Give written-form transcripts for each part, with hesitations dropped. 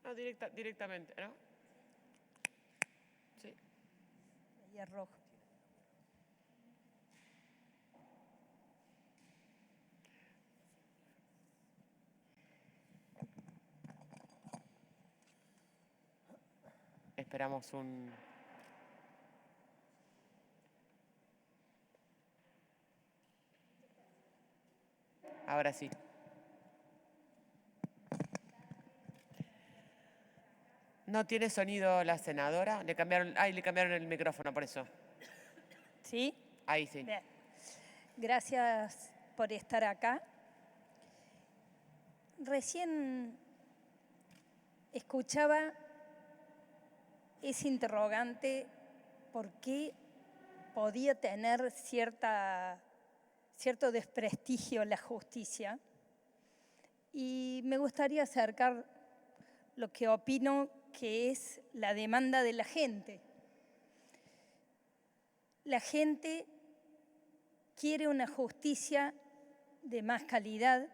No, directamente, ¿no? Sí. Y es rojo. Esperamos un... Ahora sí. No tiene sonido la senadora. Le cambiaron el micrófono, por eso. ¿Sí? Ahí sí. Bien. Gracias por estar acá. Recién escuchaba ese interrogante, ¿por qué podía tener cierto desprestigio la justicia? Y me gustaría acercar lo que opino que es la demanda de la gente. La gente quiere una justicia de más calidad,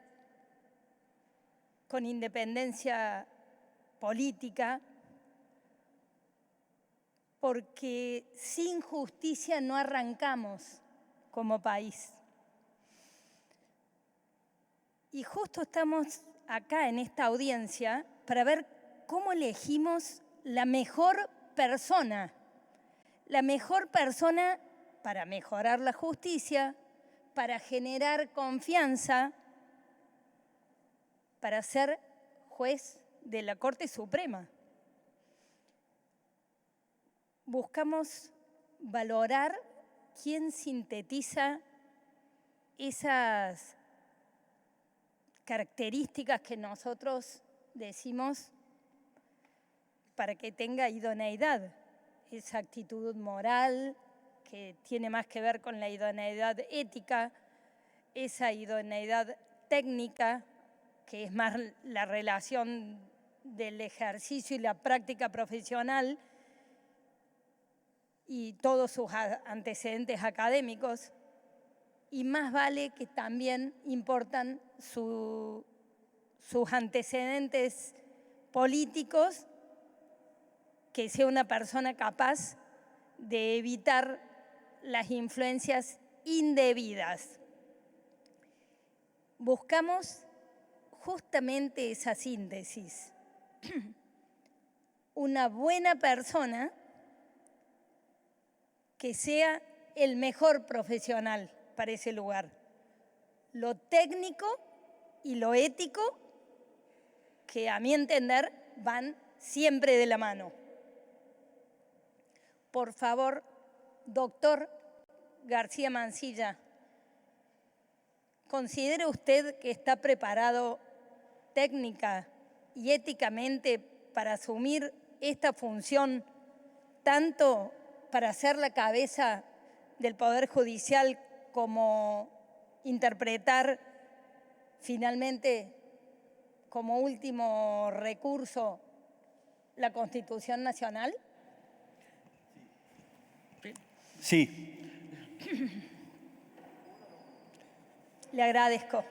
con independencia política, porque sin justicia no arrancamos como país. Y justo estamos acá en esta audiencia para ver cómo elegimos la mejor persona para mejorar la justicia, para generar confianza, para ser juez de la Corte Suprema. Buscamos valorar quién sintetiza esas características que nosotros decimos para que tenga idoneidad, esa actitud moral que tiene más que ver con la idoneidad ética, esa idoneidad técnica, que es más la relación del ejercicio y la práctica profesional y todos sus antecedentes académicos, y más vale que también importan sus antecedentes políticos, que sea una persona capaz de evitar las influencias indebidas. Buscamos justamente esa síntesis. Una buena persona que sea el mejor profesional para ese lugar. Lo técnico y lo ético, que a mi entender van siempre de la mano. Por favor, doctor García Mansilla, ¿considera usted que está preparado técnica y éticamente para asumir esta función, tanto para ser la cabeza del Poder Judicial como interpretar finalmente como último recurso la Constitución Nacional? Sí. Le agradezco.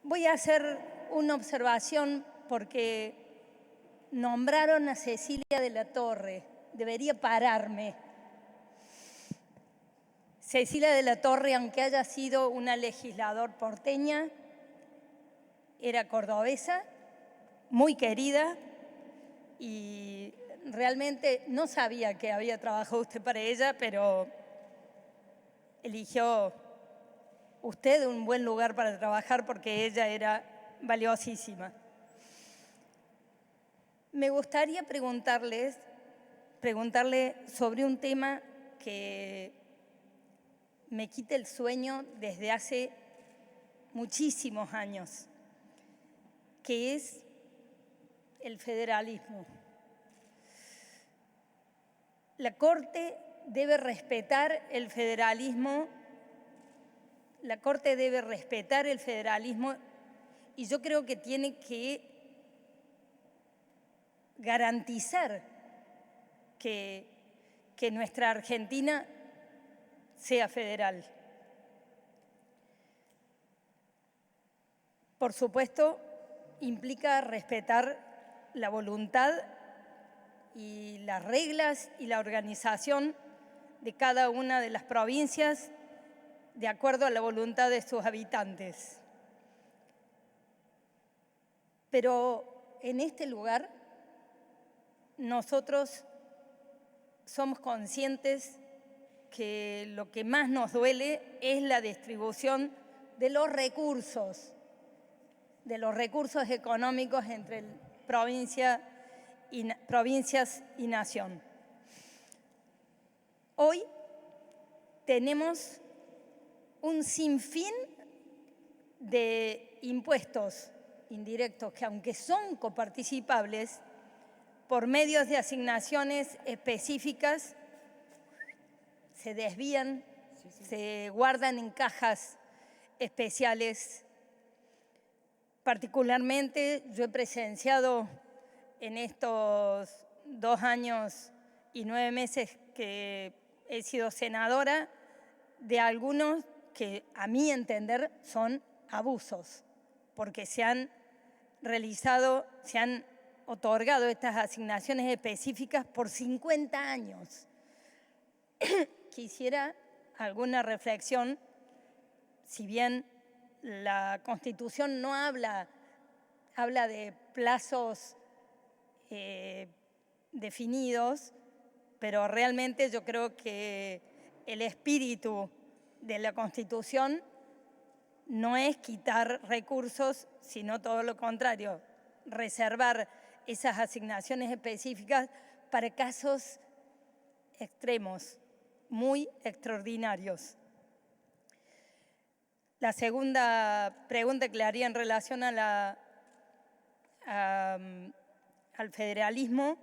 Voy a hacer una observación porque nombraron a Cecilia de la Torre. Debería pararme. Cecilia de la Torre, aunque haya sido una legisladora porteña, era cordobesa, muy querida, y realmente no sabía que había trabajado usted para ella, pero eligió usted un buen lugar para trabajar porque ella era valiosísima. Me gustaría preguntarle sobre un tema que me quita el sueño desde hace muchísimos años, que es el federalismo. La Corte debe respetar el federalismo, y yo creo que tiene que garantizar que nuestra Argentina sea federal. Por supuesto, implica respetar la voluntad y las reglas y la organización de cada una de las provincias de acuerdo a la voluntad de sus habitantes. Pero en este lugar nosotros somos conscientes que lo que más nos duele es la distribución de los recursos económicos entre provincias y nación. Hoy tenemos un sinfín de impuestos indirectos que, aunque son coparticipables, por medios de asignaciones específicas, se desvían, se guardan en cajas especiales. Particularmente, yo he presenciado en estos 2 años y 9 meses que he sido senadora de algunos que, a mi entender, son abusos, porque se han otorgado estas asignaciones específicas por 50 años. Quisiera alguna reflexión, si bien la Constitución no habla de plazos definidos, pero realmente yo creo que el espíritu de la Constitución no es quitar recursos, sino todo lo contrario, reservar esas asignaciones específicas para casos extremos, muy extraordinarios. La segunda pregunta que le haría en relación al federalismo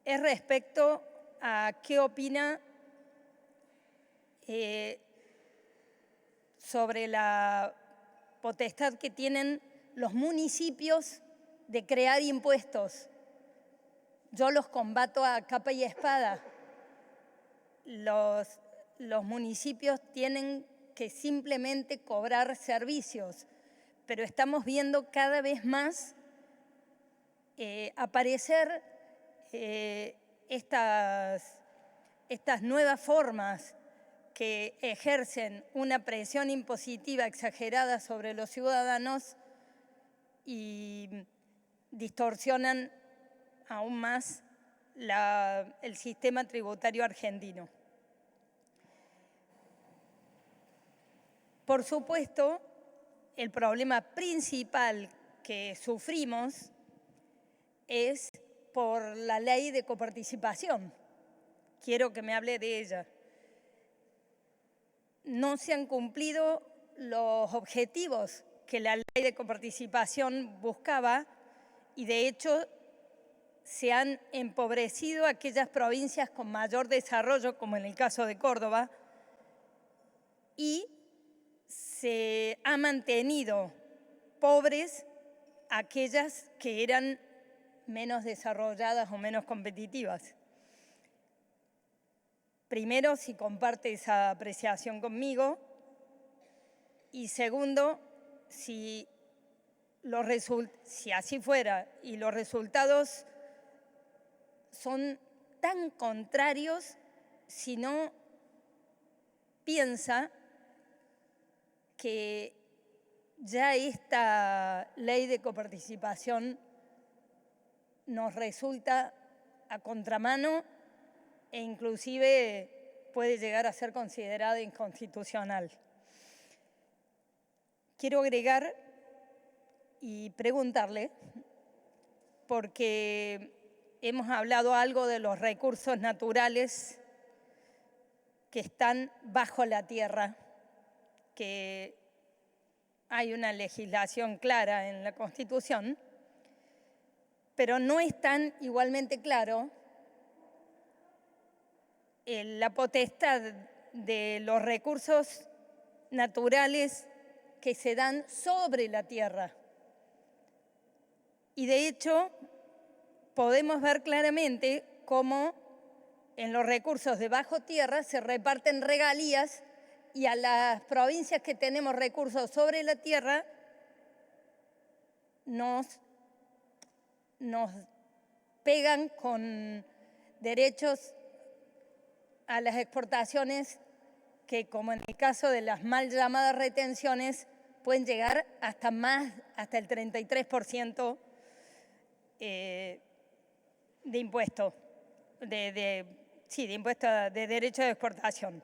es respecto a qué opina sobre la potestad que tienen los municipios de crear impuestos. Yo los combato a capa y espada. Los municipios tienen que simplemente cobrar servicios, pero estamos viendo cada vez más aparecer estas nuevas formas que ejercen una presión impositiva exagerada sobre los ciudadanos y distorsionan aún más el sistema tributario argentino. Por supuesto, el problema principal que sufrimos es por la ley de coparticipación. Quiero que me hable de ella. No se han cumplido los objetivos que la ley de coparticipación buscaba y, de hecho, se han empobrecido aquellas provincias con mayor desarrollo, como en el caso de Córdoba, y se ha mantenido pobres aquellas que eran menos desarrolladas o menos competitivas. Primero, si comparte esa apreciación conmigo, y segundo, si así fuera y los resultados son tan contrarios, si no piensa que ya esta ley de coparticipación nos resulta a contramano e inclusive puede llegar a ser considerada inconstitucional. Quiero agregar y preguntarle, porque hemos hablado algo de los recursos naturales que están bajo la tierra, que hay una legislación clara en la Constitución, pero no es tan igualmente claro la potestad de los recursos naturales que se dan sobre la tierra. Y de hecho, podemos ver claramente cómo en los recursos de bajo tierra se reparten regalías y a las provincias que tenemos recursos sobre la tierra nos pegan con derechos a las exportaciones que, como en el caso de las mal llamadas retenciones, pueden llegar hasta el 33% de impuesto, de impuesto de derecho de exportación.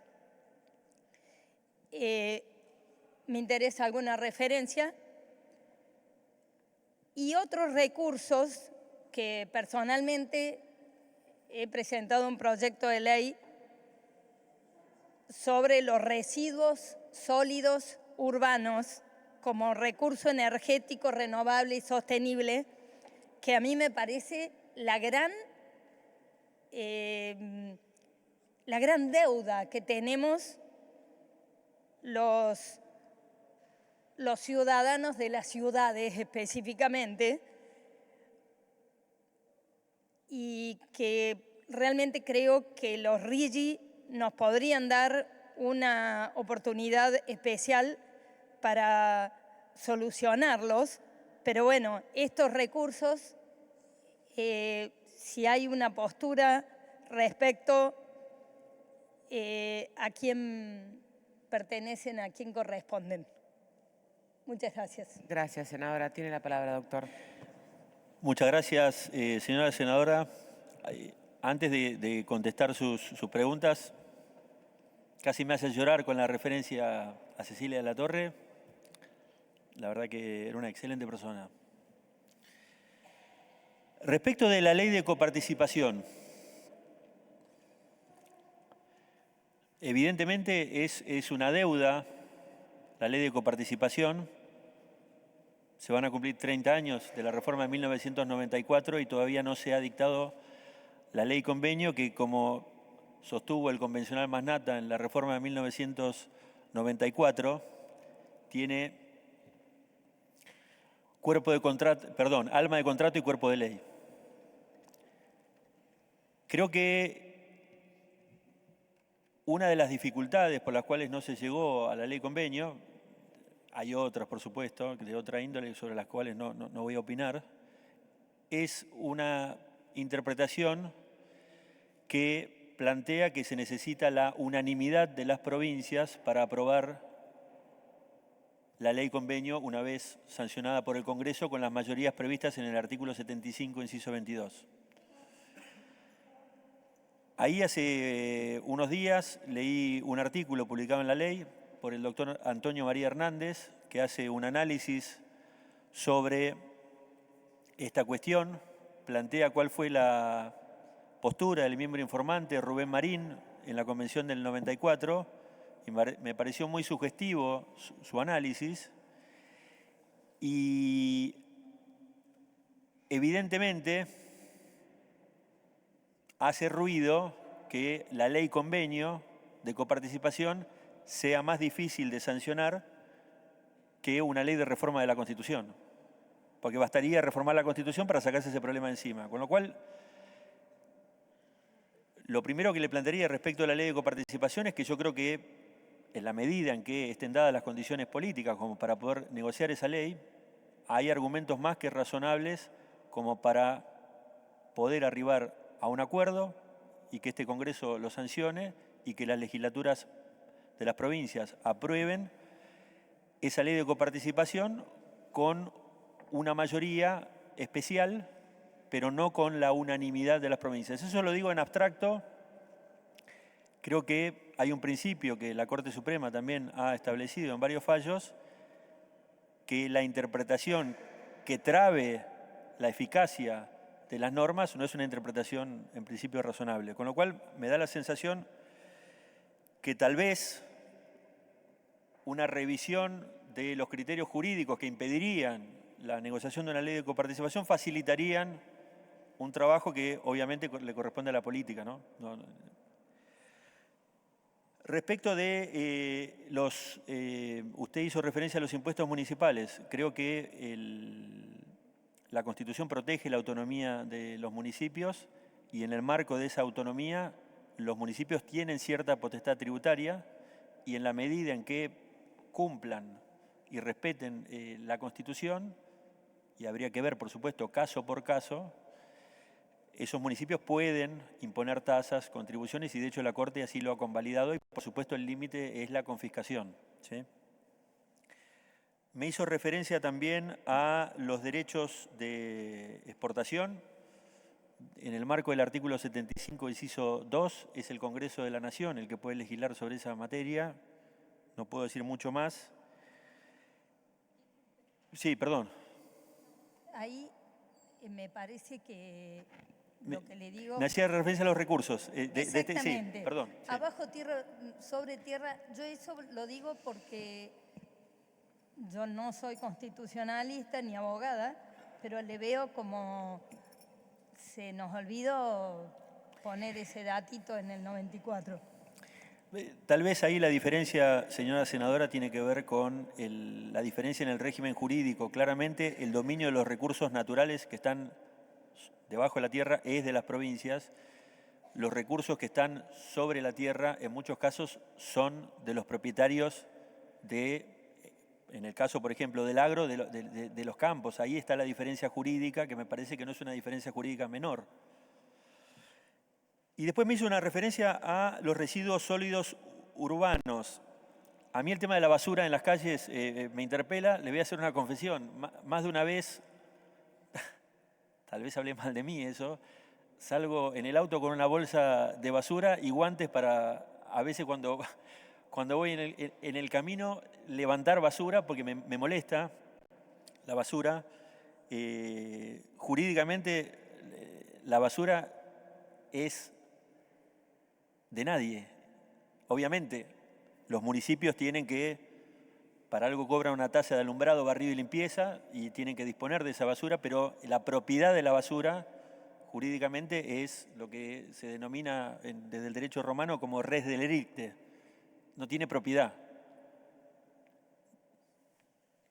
Me interesa alguna referencia. Y otros recursos que personalmente he presentado un proyecto de ley sobre los residuos sólidos urbanos como recurso energético renovable y sostenible, que a mí me parece la gran deuda que tenemos los ciudadanos de las ciudades específicamente, y que realmente creo que los RIGI nos podrían dar una oportunidad especial para solucionarlos. Pero bueno, estos recursos, si hay una postura respecto a quién pertenecen, a quién corresponden. Muchas gracias. Gracias, senadora. Tiene la palabra, doctor. Muchas gracias, señora senadora. Antes de contestar sus preguntas, casi me hace llorar con la referencia a Cecilia de la Torre. La verdad que era una excelente persona. Respecto de la ley de coparticipación, evidentemente es una deuda la ley de coparticipación. Se van a cumplir 30 años de la reforma de 1994 y todavía no se ha dictado la ley convenio que, como sostuvo el convencional Masnata en la reforma de 1994, tiene alma de contrato y cuerpo de ley. Creo que una de las dificultades por las cuales no se llegó a la ley convenio, hay otras, por supuesto, de otra índole sobre las cuales no voy a opinar, es una interpretación que plantea que se necesita la unanimidad de las provincias para aprobar la ley convenio una vez sancionada por el Congreso con las mayorías previstas en el artículo 75, inciso 22. Ahí hace unos días leí un artículo publicado en La Ley por el doctor Antonio María Hernández, que hace un análisis sobre esta cuestión, plantea cuál fue la postura del miembro informante Rubén Marín en la Convención del 94, y me pareció muy sugestivo su análisis, y evidentemente hace ruido que la ley convenio de coparticipación sea más difícil de sancionar que una ley de reforma de la Constitución, porque bastaría reformar la Constitución para sacarse ese problema encima. Con lo cual, lo primero que le plantearía respecto a la ley de coparticipación es que yo creo que en la medida en que estén dadas las condiciones políticas como para poder negociar esa ley, hay argumentos más que razonables como para poder arribar a un acuerdo y que este Congreso lo sancione y que las legislaturas de las provincias aprueben esa ley de coparticipación con una mayoría especial, pero no con la unanimidad de las provincias. Eso lo digo en abstracto. Creo que hay un principio que la Corte Suprema también ha establecido en varios fallos, que la interpretación que trabe la eficacia de las normas no es una interpretación en principio razonable. Con lo cual me da la sensación que tal vez una revisión de los criterios jurídicos que impedirían la negociación de una ley de coparticipación facilitarían un trabajo que obviamente le corresponde a la política, ¿no? Respecto de usted hizo referencia a los impuestos municipales. Creo que la Constitución protege la autonomía de los municipios y en el marco de esa autonomía los municipios tienen cierta potestad tributaria y en la medida en que cumplan y respeten la Constitución y habría que ver, por supuesto, caso por caso, esos municipios pueden imponer tasas, contribuciones, y de hecho la Corte así lo ha convalidado, y por supuesto el límite es la confiscación, ¿sí? Me hizo referencia también a los derechos de exportación. En el marco del artículo 75, inciso 2, es el Congreso de la Nación el que puede legislar sobre esa materia. No puedo decir mucho más. Sí, perdón. Ahí me parece que lo que le digo... Me hacía referencia a los recursos. Exactamente. Sí, perdón. Sí. Abajo tierra, sobre tierra, yo eso lo digo porque yo no soy constitucionalista ni abogada, pero le veo como se nos olvidó poner ese datito en el 94. Tal vez ahí la diferencia, señora senadora, tiene que ver con la diferencia en el régimen jurídico. Claramente el dominio de los recursos naturales que están debajo de la tierra es de las provincias. Los recursos que están sobre la tierra en muchos casos son de los propietarios en el caso, por ejemplo, del agro, de los campos. Ahí está la diferencia jurídica, que me parece que no es una diferencia jurídica menor. Y después me hizo una referencia a los residuos sólidos urbanos. A mí el tema de la basura en las calles me interpela. Le voy a hacer una confesión. Más de una vez, tal vez hablé mal de mí eso, salgo en el auto con una bolsa de basura y guantes para, a veces cuando voy en el camino, levantar basura, porque me molesta la basura. Jurídicamente, la basura es de nadie. Obviamente, los municipios tienen que, para algo cobran una tasa de alumbrado, barrido y limpieza, y tienen que disponer de esa basura, pero la propiedad de la basura, jurídicamente, es lo que se denomina desde el derecho romano como res delericte. No tiene propiedad.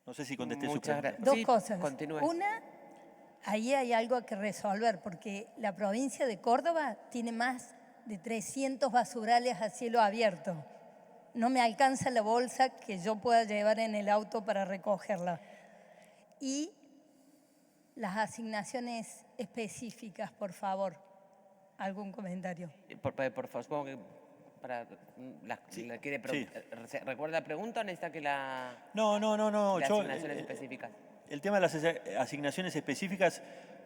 No sé si contesté su pregunta. Dos Sí, cosas. continúe. Una, ahí hay algo que resolver, porque la provincia de Córdoba tiene más de 300 basurales a cielo abierto. No me alcanza la bolsa que yo pueda llevar en el auto para recogerla. Y las asignaciones específicas, por favor. ¿Algún comentario? Por favor, supongo que la quiere Sí. ¿Recuerda la pregunta o necesita que No. las Yo, asignaciones específicas? El tema de las asignaciones específicas,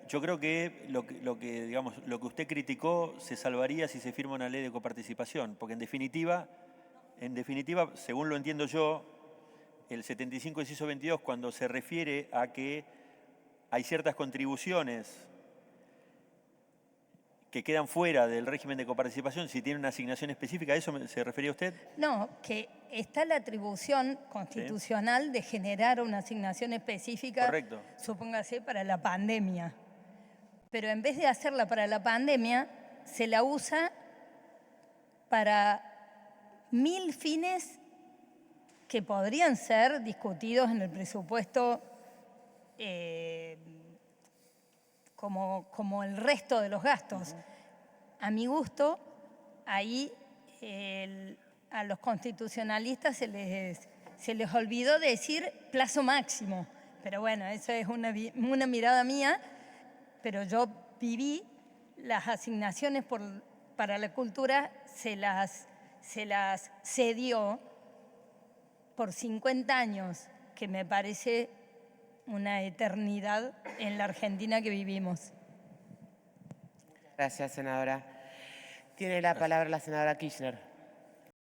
yo creo que lo que usted criticó se salvaría si se firma una ley de coparticipación, porque en definitiva, según lo entiendo yo, el 75 inciso 22, cuando se refiere a que hay ciertas contribuciones que quedan fuera del régimen de coparticipación, si tiene una asignación específica, ¿a eso se refería usted? No, que está la atribución constitucional de generar una asignación específica, Correcto. supóngase, para la pandemia. Pero en vez de hacerla para la pandemia, se la usa para 1000 fines que podrían ser discutidos en el presupuesto como el resto de los gastos. A mi gusto, ahí a los constitucionalistas se les olvidó decir plazo máximo. Pero bueno, eso es una mirada mía, pero yo viví las asignaciones para la cultura, se las cedió por 50 años, que me parece una eternidad en la Argentina que vivimos. Gracias, senadora. Tiene la palabra la senadora Kirchner.